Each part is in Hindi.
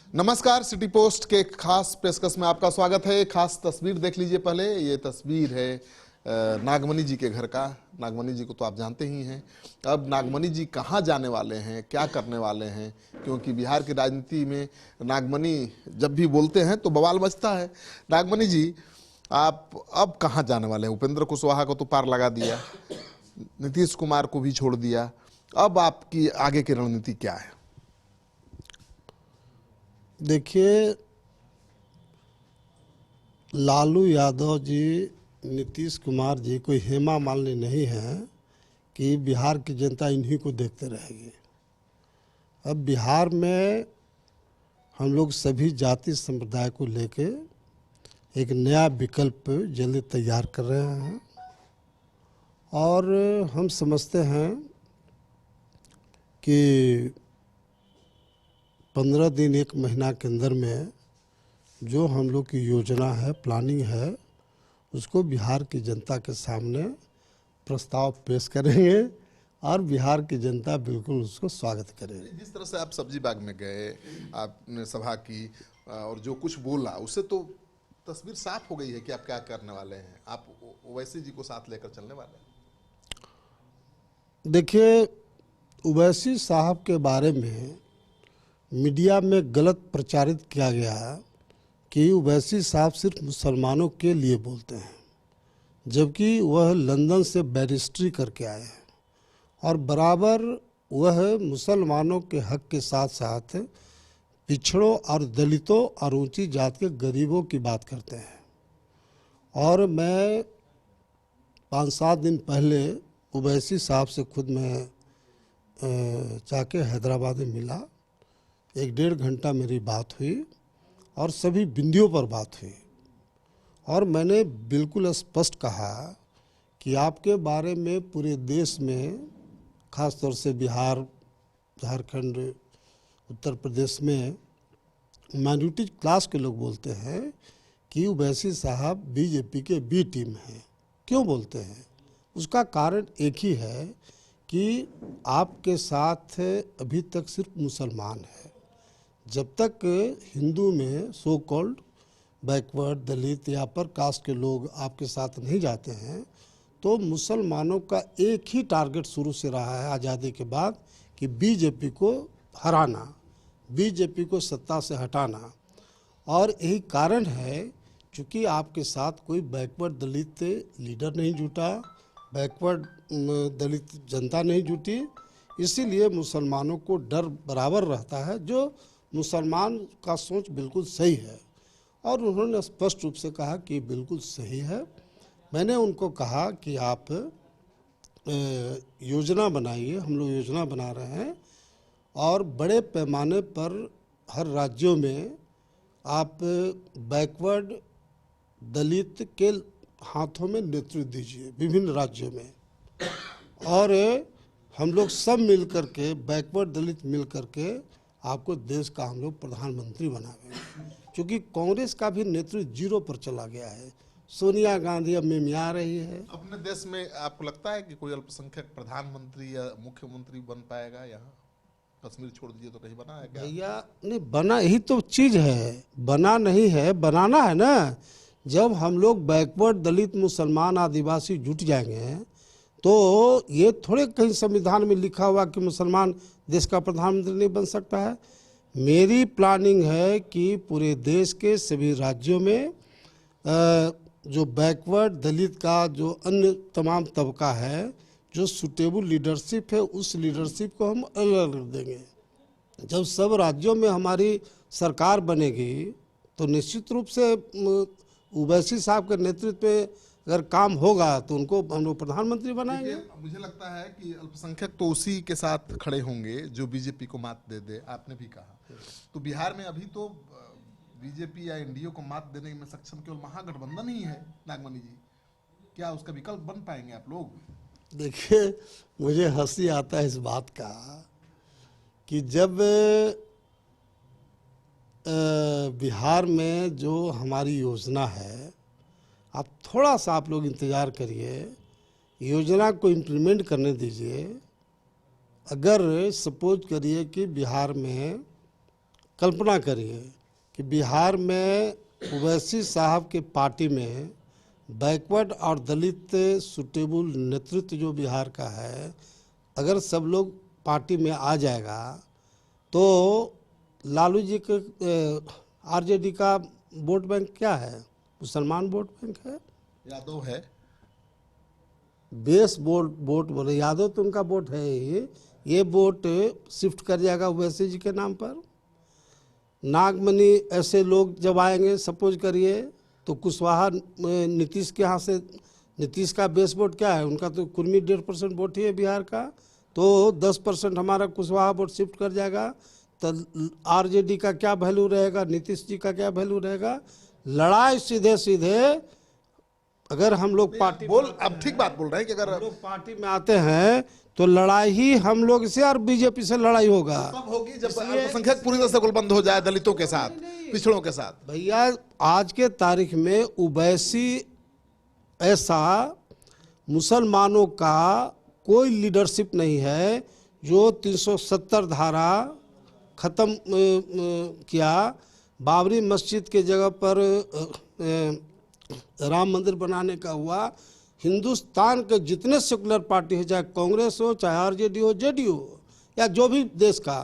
नमस्कार, सिटी पोस्ट के एक खास पेशकश में आपका स्वागत है। एक खास तस्वीर देख लीजिए। पहले ये तस्वीर है नागमणि जी के घर का। नागमणि जी को तो आप जानते ही हैं। अब नागमणि जी कहाँ जाने वाले हैं, क्या करने वाले हैं, क्योंकि बिहार की राजनीति में नागमणि जब भी बोलते हैं तो बवाल मचता है। नागमणि जी, आप अब कहाँ जाने वाले हैं? उपेंद्र कुशवाहा को तो पार लगा दिया, नीतीश कुमार को भी छोड़ दिया, अब आपकी आगे की रणनीति क्या है? देखिए, लालू यादव जी, नीतीश कुमार जी कोई हेमा मालिनी नहीं है कि बिहार की जनता इन्हीं को देखते रहेगी। अब बिहार में हम लोग सभी जाति संप्रदाय को लेके एक नया विकल्प जल्दी तैयार कर रहे हैं और हम समझते हैं कि 15 दिन 1 महीना के अंदर में जो हम लोग की योजना है, प्लानिंग है, उसको बिहार की जनता के सामने प्रस्ताव पेश करेंगे और बिहार की जनता बिल्कुल उसको स्वागत करेगी। जिस तरह से आप सब्जी बाग में गए, आपने सभा की और जो कुछ बोला, उससे तो तस्वीर साफ हो गई है कि आप क्या करने वाले हैं। आप ओवैसी जी को साथ लेकर चलने वाले हैं। देखिए, ओवैसी साहब के बारे में मीडिया में गलत प्रचारित किया गया कि ओवैसी साहब सिर्फ मुसलमानों के लिए बोलते हैं, जबकि वह लंदन से बैरिस्ट्री करके आए हैं और बराबर वह मुसलमानों के हक के साथ साथ पिछड़ों और दलितों और ऊंची जात के गरीबों की बात करते हैं। और मैं 5-7 दिन पहले ओवैसी साहब से खुद मैं जाके हैदराबाद में मिला। 1-1.5 घंटा मेरी बात हुई और सभी बिंदुओं पर बात हुई और मैंने बिल्कुल स्पष्ट कहा कि आपके बारे में पूरे देश में, खास तौर से बिहार, झारखंड, उत्तर प्रदेश में माइनॉरिटी क्लास के लोग बोलते हैं कि ओवैसी साहब बीजेपी के बी टीम हैं। क्यों बोलते हैं? उसका कारण एक ही है कि आपके साथ अभी तक सिर्फ मुसलमान है। जब तक हिंदू में सो कॉल्ड बैकवर्ड, दलित या पर कास्ट के लोग आपके साथ नहीं जाते हैं, तो मुसलमानों का एक ही टारगेट शुरू से रहा है आज़ादी के बाद कि बीजेपी को हराना, बीजेपी को सत्ता से हटाना। और यही कारण है क्योंकि आपके साथ कोई बैकवर्ड दलित लीडर नहीं जुटा, बैकवर्ड दलित जनता नहीं जुटी, इसीलिए मुसलमानों को डर बराबर रहता है। जो मुसलमान का सोच बिल्कुल सही है और उन्होंने स्पष्ट रूप से कहा कि बिल्कुल सही है। मैंने उनको कहा कि आप योजना बनाइए, हम लोग योजना बना रहे हैं और बड़े पैमाने पर हर राज्यों में आप बैकवर्ड दलित के हाथों में नेतृत्व दीजिए विभिन्न राज्यों में, और हम लोग सब मिल करके, बैकवर्ड दलित मिल करके आपको देश का हम लोग प्रधानमंत्री बनाएंगे। क्योंकि कांग्रेस का भी नेतृत्व 0 पर चला गया है। सोनिया गांधी अब मिमिया रही है। अपने देश में आपको लगता है कि कोई अल्पसंख्यक प्रधानमंत्री या मुख्यमंत्री बन पाएगा? यहाँ कश्मीर छोड़ दीजिए तो कहीं बना है क्या? भैया नहीं बना, यही तो चीज है, बना नहीं है, बनाना है ना। जब हम लोग बैकवर्ड दलित मुसलमान आदिवासी जुट जाएंगे तो ये थोड़े कहीं संविधान में लिखा हुआ कि मुसलमान देश का प्रधानमंत्री नहीं बन सकता है। मेरी प्लानिंग है कि पूरे देश के सभी राज्यों में जो बैकवर्ड दलित का जो अन्य तमाम तबका है, जो सुटेबल लीडरशिप है, उस लीडरशिप को हम अलग कर देंगे। जब सब राज्यों में हमारी सरकार बनेगी तो निश्चित रूप से ओवैसी साहब के नेतृत्व में अगर काम होगा तो उनको हम लोग प्रधानमंत्री बनाएंगे। मुझे लगता है कि अल्पसंख्यक तो उसी के साथ खड़े होंगे जो बीजेपी को मात दे दे। आपने भी कहा तो बिहार में अभी तो बीजेपी या एनडीए को मात देने में सक्षम केवल महागठबंधन ही है। नागमणि जी, क्या उसका विकल्प बन पाएंगे आप लोग? देखिए, मुझे हंसी आता है इस बात का कि जब बिहार में जो हमारी योजना है, आप थोड़ा सा आप लोग इंतज़ार करिए, योजना को इम्प्लीमेंट करने दीजिए। अगर सपोज करिए कि बिहार में कल्पना करिए कि बिहार में ओवैसी साहब के पार्टी में बैकवर्ड और दलित सुटेबल नेतृत्व जो बिहार का है, अगर सब लोग पार्टी में आ जाएगा तो लालू जी के आरजेडी का वोट बैंक क्या है? मुसलमान वोट बैंक है, यादव है, बेस वोट बोले यादव तो उनका वोट है ही, ये वोट शिफ्ट कर जाएगा ओवैसी जी के नाम पर। नागमणि ऐसे लोग जब आएंगे सपोज करिए तो कुशवाहा नीतीश के यहाँ से, नीतीश का बेस वोट क्या है? उनका तो कुर्मी 1.5% वोट ही है बिहार का, तो 10% हमारा कुशवाहा वोट शिफ्ट कर जाएगा। तो आरजेडी का क्या वैल्यू रहेगा, नीतीश जी का क्या वैल्यू रहेगा? लड़ाई सीधे सीधे अगर हम लोग पार्टी अब ठीक बात बोल रहे हैं कि अगर हम लोग पार्टी में आते हैं तो लड़ाई ही हम लोग से और बीजेपी से लड़ाई होगा। कब होगी? जब अल्पसंख्यक पूरी तरह से गुलबंद हो जाए दलितों के साथ, पिछड़ों के साथ। भैया आज के तारीख में ओवैसी ऐसा मुसलमानों का कोई लीडरशिप नहीं है जो 370 धारा ख़त्म किया, बाबरी मस्जिद के जगह पर राम मंदिर बनाने का हुआ। हिंदुस्तान के जितने सेकुलर पार्टी है, चाहे कांग्रेस हो, चाहे आरजेडी हो, जेडीयू हो, या जो भी देश का,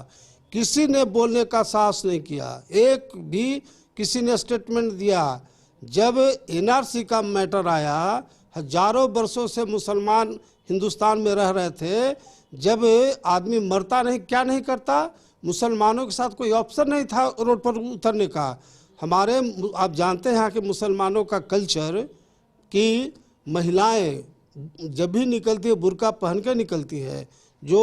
किसी ने बोलने का साहस नहीं किया, एक भी किसी ने स्टेटमेंट दिया। जब एनआरसी का मैटर आया, हजारों वर्षों से मुसलमान हिंदुस्तान में रह रहे थे, जब आदमी मरता नहीं, क्या नहीं करता, मुसलमानों के साथ कोई ऑप्शन नहीं था रोड पर उतरने का। हमारे आप जानते हैं कि मुसलमानों का कल्चर कि महिलाएं जब भी निकलती है बुर्का पहन के निकलती है, जो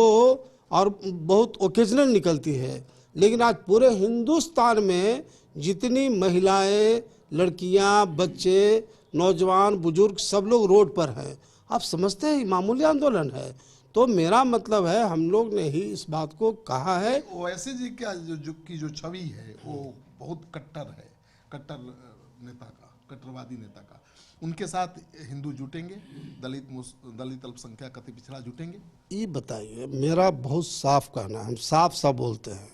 और बहुत ओकेजनल निकलती है। लेकिन आज पूरे हिंदुस्तान में जितनी महिलाएं, लड़कियां, बच्चे, नौजवान, बुजुर्ग सब लोग रोड पर हैं। आप समझते हैं मामूली आंदोलन है? तो मेरा मतलब है हम लोग ने ही इस बात को कहा है। ओवैसी जी का जो छवि है वो बहुत कट्टर है, कट्टर नेता का, कट्टरवादी नेता का। उनके साथ हिंदू जुटेंगे, दलित अल्पसंख्यक अति पिछड़ा जुटेंगे? ये बताइए, मेरा बहुत साफ कहना है, हम साफ साफ बोलते हैं,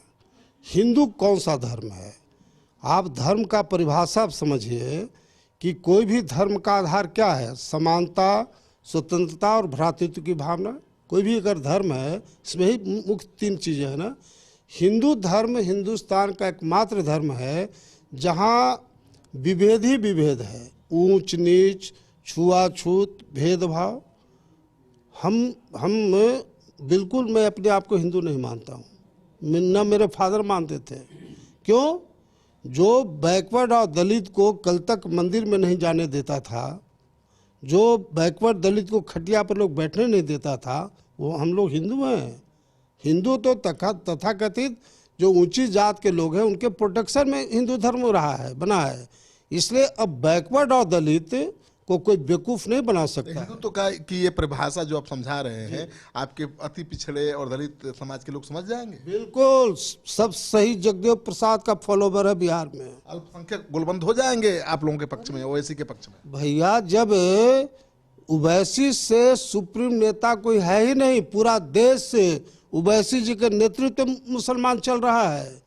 हिंदू कौन सा धर्म है? आप धर्म का परिभाषा आप समझिए कि कोई भी धर्म का आधार क्या है? समानता, स्वतंत्रता और भ्रातृत्व की भावना। कोई भी अगर धर्म है, इसमें ही मुख्य 3 चीज़ें हैं ना। हिंदू धर्म हिंदुस्तान का एकमात्र धर्म है जहाँ विभेद ही विभेद है, ऊंच नीच, छुआछूत, भेदभाव। हम बिल्कुल, मैं अपने आप को हिंदू नहीं मानता हूँ, न मेरे फादर मानते थे। क्यों? जो बैकवर्ड और दलित को कल तक मंदिर में नहीं जाने देता था, जो बैकवर्ड दलित को खटिया पर लोग बैठने नहीं देता था, वो हम लोग हिंदू हैं। हिंदू तो तथाकथित जो ऊंची जात के लोग हैं उनके प्रोटेक्शन में हिंदू धर्म रहा है, बना है। इसलिए अब बैकवर्ड और दलित को कोई बेवकूफ़ नहीं बना सकता। हिंदुत्व का की ये परिभाषा जो आप समझा रहे हैं, आपके अति पिछड़े और दलित समाज के लोग समझ जाएंगे? बिल्कुल, सब सही जगदेव प्रसाद का फॉलोवर है बिहार में। अल्पसंख्यक गुलबंद हो जाएंगे आप लोगों के पक्ष में, ओवैसी के पक्ष में? भैया, जब ओवैसी से सुप्रीम नेता कोई है ही नहीं, पूरा देश से ओवैसी जी के नेतृत्व मुसलमान चल रहा है।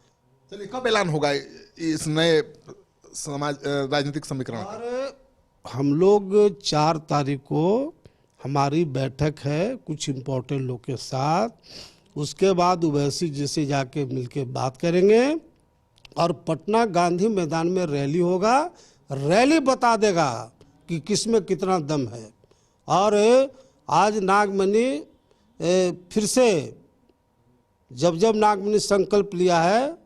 चलिए, कब ऐलान होगा इस नए समाज राजनीतिक समीकरण? और हम लोग 4 तारीख को हमारी बैठक है कुछ इम्पोर्टेंट लोग के साथ। उसके बाद ओवैसी जी से जाके मिलके बात करेंगे और पटना गांधी मैदान में रैली होगा। रैली बता देगा कि किसमें कितना दम है। और आज नागमणि फिर से जब नागमणि संकल्प लिया है,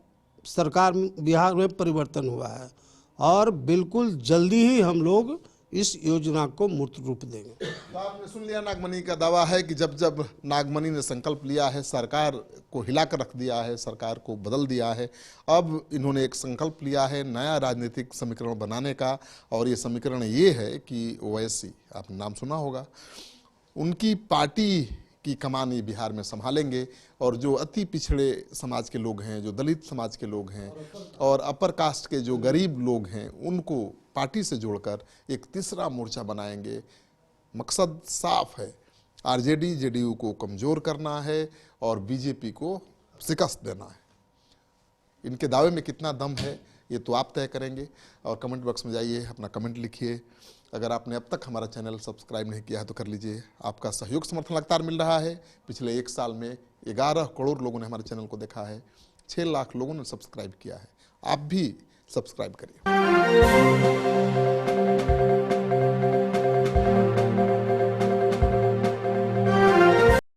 सरकार बिहार में परिवर्तन हुआ है और बिल्कुल जल्दी ही हम लोग इस योजना को मूर्त रूप देंगे। तो आपने सुन लिया, नागमणि का दावा है कि जब नागमणि ने संकल्प लिया है, सरकार को हिलाकर रख दिया है, सरकार को बदल दिया है। अब इन्होंने एक संकल्प लिया है नया राजनीतिक समीकरण बनाने का, और ये समीकरण ये है कि ओवैसी, आपने नाम सुना होगा, उनकी पार्टी की कमान ये बिहार में संभालेंगे, और जो अति पिछड़े समाज के लोग हैं, जो दलित समाज के लोग हैं और अपर कास्ट के जो गरीब लोग हैं, उनको पार्टी से जोड़कर एक तीसरा मोर्चा बनाएंगे। मकसद साफ है, आरजेडी जेडीयू को कमज़ोर करना है और बीजेपी को शिकस्त देना है। इनके दावे में कितना दम है ये तो आप तय करेंगे। और कमेंट बॉक्स में जाइए, अपना कमेंट लिखिए। अगर आपने अब तक हमारा चैनल सब्सक्राइब नहीं किया है तो कर लीजिए। आपका सहयोग समर्थन लगातार मिल रहा है। पिछले 1 साल में 11 करोड़ लोगों ने हमारे चैनल को देखा है, 6 लाख लोगों ने सब्सक्राइब किया है। आप भी सब्सक्राइब करिए।